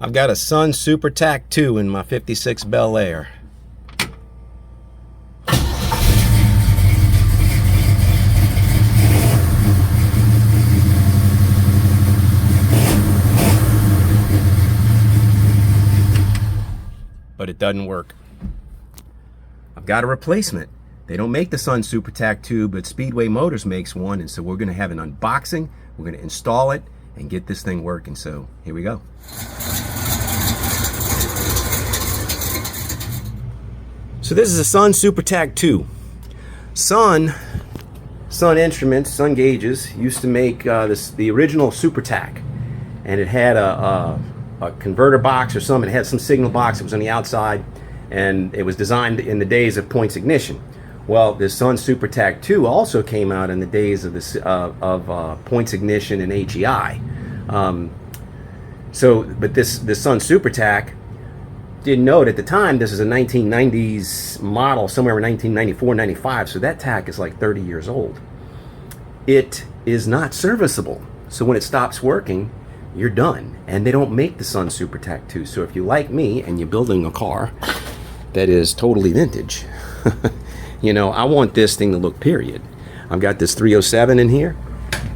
I've got a Sun Super Tach II in my 56 Bel Air. But it doesn't work. I've got a replacement. They don't make the Sun Super Tach II, but Speedway Motors makes one, and so we're going to have an unboxing. We're going to install it and get this thing working. So here we go. So this is a Sun Super Tach II. Sun Instruments, Sun Gauges, used to make the original Super Tach, and it had a converter box or something. It had some signal box. It was on the outside, and it was designed in the days of points ignition. Well, the Sun Super Tach II also came out in the days of points ignition and HEI. But this Sun Super Tach, didn't know it at the time, this is a 1990s model, somewhere in 1994, 95, so that tach is like 30 years old. It is not serviceable, so when it stops working, you're done. And they don't make the Sun Super Tach II, so if you like me and you're building a car that is totally vintage, you know, I want this thing to look period. I've got this 307 in here,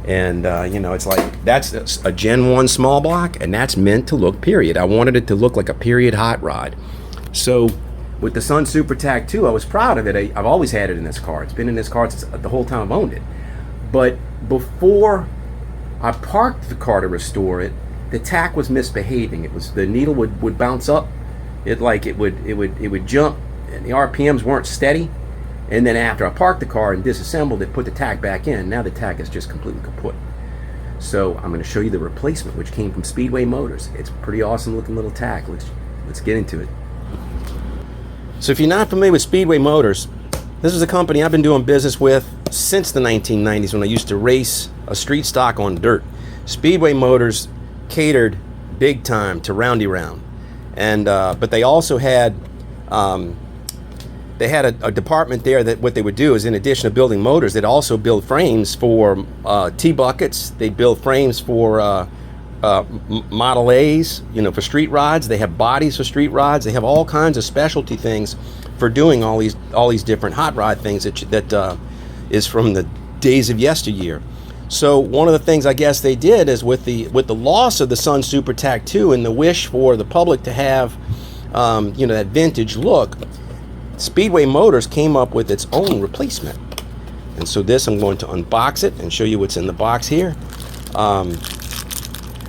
and you know, it's like, that's a Gen 1 small block, and that's meant to look period. I wanted it to look like a period hot rod. So with the Sun Super Tach II, I was proud of it. I've always had it in this car. It's been in this car since the whole time I've owned it. But before I parked the car to restore it, the tach was misbehaving. It was, the needle would bounce up. It would jump, and the RPMs weren't steady. And then after I parked the car and disassembled it, put the tach back in, now the tach is just completely kaput. So I'm going to show you the replacement, which came from Speedway Motors. It's a pretty awesome looking little tach. Let's get into it. So if you're not familiar with Speedway Motors, this is a company I've been doing business with since the 1990s, when I used to race a street stock on dirt. Speedway Motors catered big time to Roundy Round, and but they also had a department there that what they would do is, in addition to building motors, they'd also build frames for T-buckets. They'd build frames for Model A's, you know, for street rods. They have bodies for street rods. They have all kinds of specialty things for doing all these different hot rod things that is from the days of yesteryear. So one of the things I guess they did is, with the loss of the Sun Super Tach II and the wish for the public to have you know, that vintage look, Speedway Motors came up with its own replacement. And so this, I'm going to unbox it and show you what's in the box here.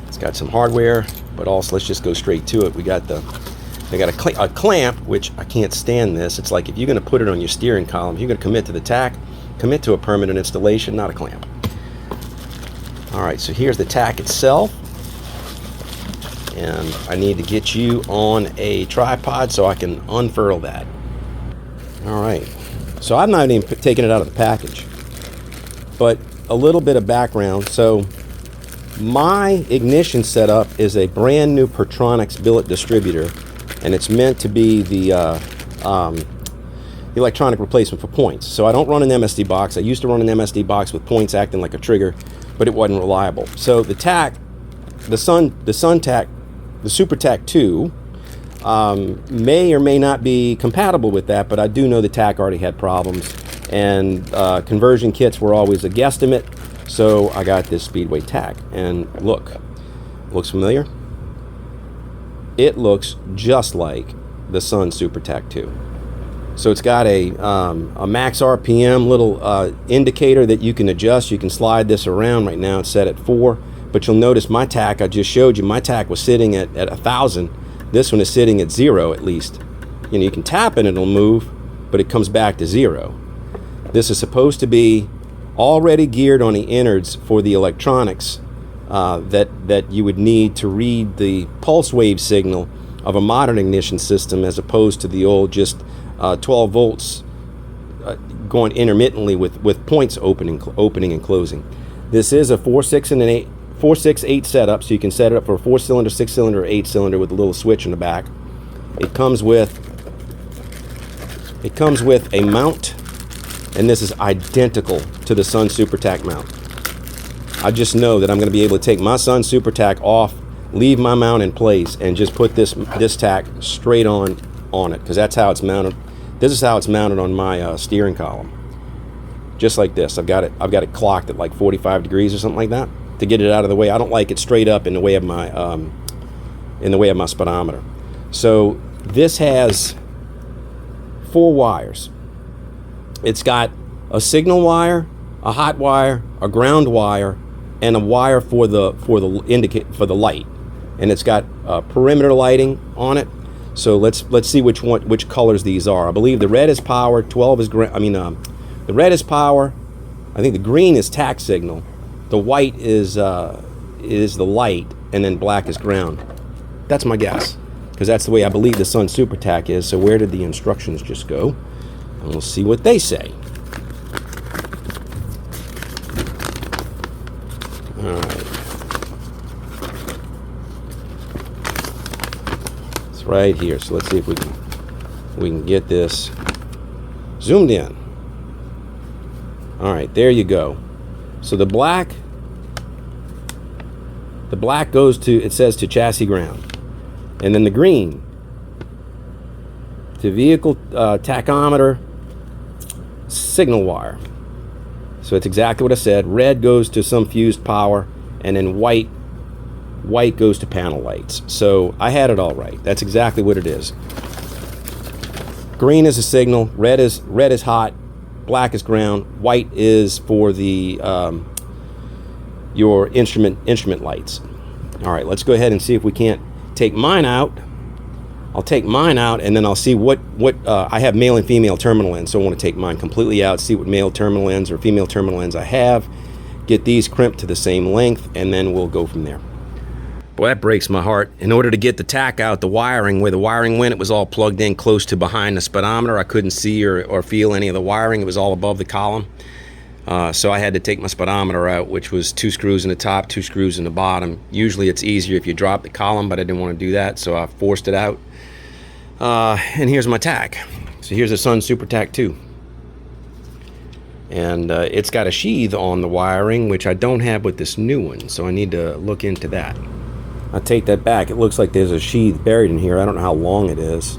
It's got some hardware, but also let's just go straight to it. They got a clamp, which I can't stand this. It's like, if you're going to put it on your steering column, if you're going to commit to the tach, commit to a permanent installation, not a clamp. All right, so here's the tach itself. And I need to get you on a tripod so I can unfurl that. All right, so I'm not even taking it out of the package, but a little bit of background. So my ignition setup is a brand new Pertronix billet distributor, and it's meant to be the electronic replacement for points. So I don't run an MSD box. I used to run an MSD box with points acting like a trigger, but it wasn't reliable. So the tach, the Super Tach II, may or may not be compatible with that, but I do know the tach already had problems, and conversion kits were always a guesstimate, so I got this Speedway tach. And looks familiar? It looks just like the Sun Super Tach II. So it's got a max RPM little indicator that you can adjust. You can slide this around. Right now it's set at 4, but you'll notice my tach, I just showed you, my tach was sitting at 1,000. This one is sitting at 0 at least. You know, you can tap it and it'll move, but it comes back to 0. This is supposed to be already geared on the innards for the electronics that you would need to read the pulse wave signal of a modern ignition system, as opposed to the old just 12 volts going intermittently with points opening and closing. This is a 4-6-8 setup, so you can set it up for a 4-cylinder, 6-cylinder, or 8-cylinder with a little switch in the back. It comes with a mount, and this is identical to the Sun Super Tach mount. I just know that I'm going to be able to take my Sun Super Tach off leave my mount in place and just put this tack straight on it, because that's how it's mounted. This is how it's mounted on my steering column, just like this. I've got it clocked at like 45 degrees or something like that to get it out of the way. I don't like it straight up in the way of my speedometer. So this has 4 wires. It's got a signal wire, a hot wire, a ground wire, and a wire for the light. And it's got perimeter lighting on it. So let's see which colors these are. I believe the red is power, 12 is the red is power. I think the green is tack signal. The white is the light, and then black is ground. That's my guess, because that's the way I believe the Sun Super Tach is. So where did the instructions just go? And we'll see what they say. All right. It's right here. So let's see if we can get this zoomed in. All right, there you go. So the black goes to, it says to chassis ground, and then the green to vehicle tachometer signal wire. So it's exactly what I said. Red goes to some fused power, and then white goes to panel lights. So I had it all right. That's exactly what it is. Green is a signal, red is hot, black is ground, white is for the your instrument lights. All right, let's go ahead and see if we can't take mine out. I'll take mine out, and then I'll see what I have male and female terminal ends, so I want to take mine completely out, see what male terminal ends or female terminal ends I have, get these crimped to the same length, and then we'll go from there. Boy, that breaks my heart. In order to get the tack out, the wiring, where the wiring went, it was all plugged in close to behind the speedometer. I couldn't see or feel any of the wiring. It was all above the column. So I had to take my speedometer out, which was 2 screws in the top, 2 screws in the bottom. Usually it's easier if you drop the column, but I didn't want to do that, so I forced it out. And here's my tack. So here's a Sun Super Tach II. And it's got a sheath on the wiring, which I don't have with this new one, so I need to look into that. I'll take that back. It looks like there's a sheath buried in here. I don't know how long it is.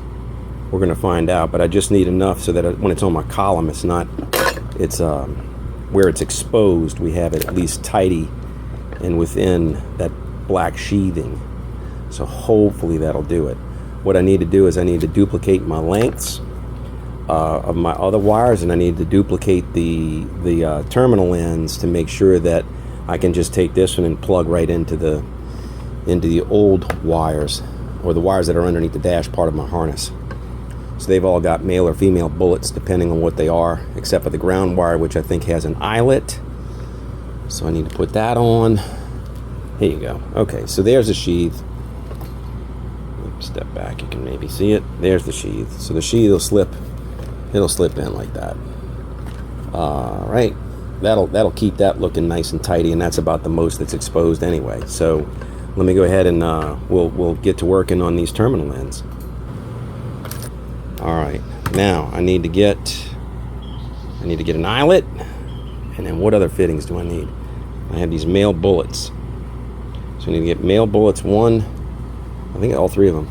We're going to find out, but I just need enough so that when it's on my column, it's where it's exposed, we have it at least tidy and within that black sheathing. So hopefully that'll do it. What I need to do is I need to duplicate my lengths of my other wires, and I need to duplicate the terminal ends to make sure that I can just take this one and plug right into the old wires, or the wires that are underneath the dash part of my harness. So they've all got male or female bullets depending on what they are, except for the ground wire, which I think has an eyelet. So I need to put that on. Here you go. Okay, so there's the sheath. Step back, you can maybe see it. There's the sheath. So the sheath will slip. It'll slip in like that. Right. That'll keep that looking nice and tidy, and that's about the most that's exposed anyway. So let me go ahead and we'll get to working on these terminal ends. All right. Now I need to get an eyelet, and then what other fittings do I need? I have these male bullets. So I need to get male bullets, one. I think all 3 of them.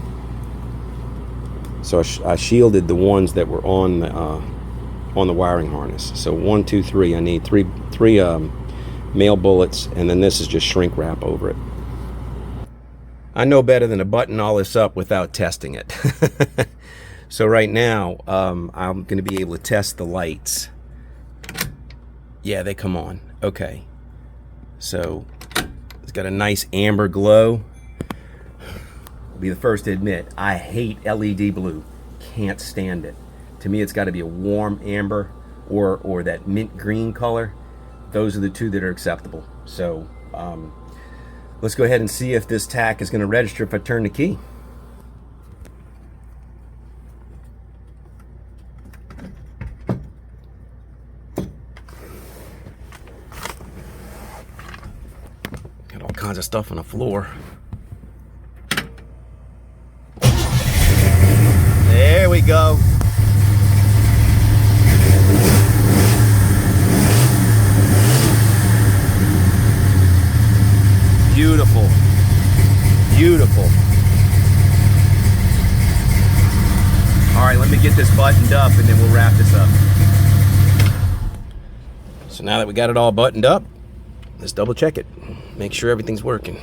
So I shielded the ones that were on the wiring harness. So 1, 2, 3. I need three male bullets, and then this is just shrink wrap over it. I know better than to button all this up without testing it. So right now, I'm going to be able to test the lights. Yeah, they come on. Okay. So it's got a nice amber glow. I'll be the first to admit, I hate LED blue. Can't stand it. To me, it's got to be a warm amber or that mint green color. Those are the 2 that are acceptable. So let's go ahead and see if this tack is going to register if I turn the key. Got all kinds of stuff on the floor. There we go. Beautiful. beautiful. All right, let me get this buttoned up and then we'll wrap this up. So now that we got it all buttoned up, let's double check it. Make sure everything's working.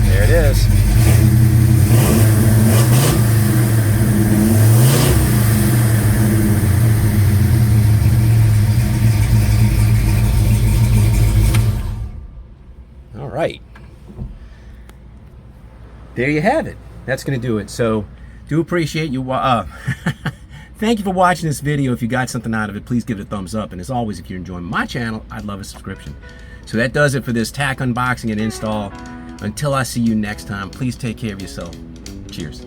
There it is. All right. There you have it. That's going to do it. So, do appreciate you. Thank you for watching this video. If you got something out of it, please give it a thumbs up. And as always, if you're enjoying my channel, I'd love a subscription. So that does it for this tach unboxing and install. Until I see you next time, please take care of yourself. Cheers.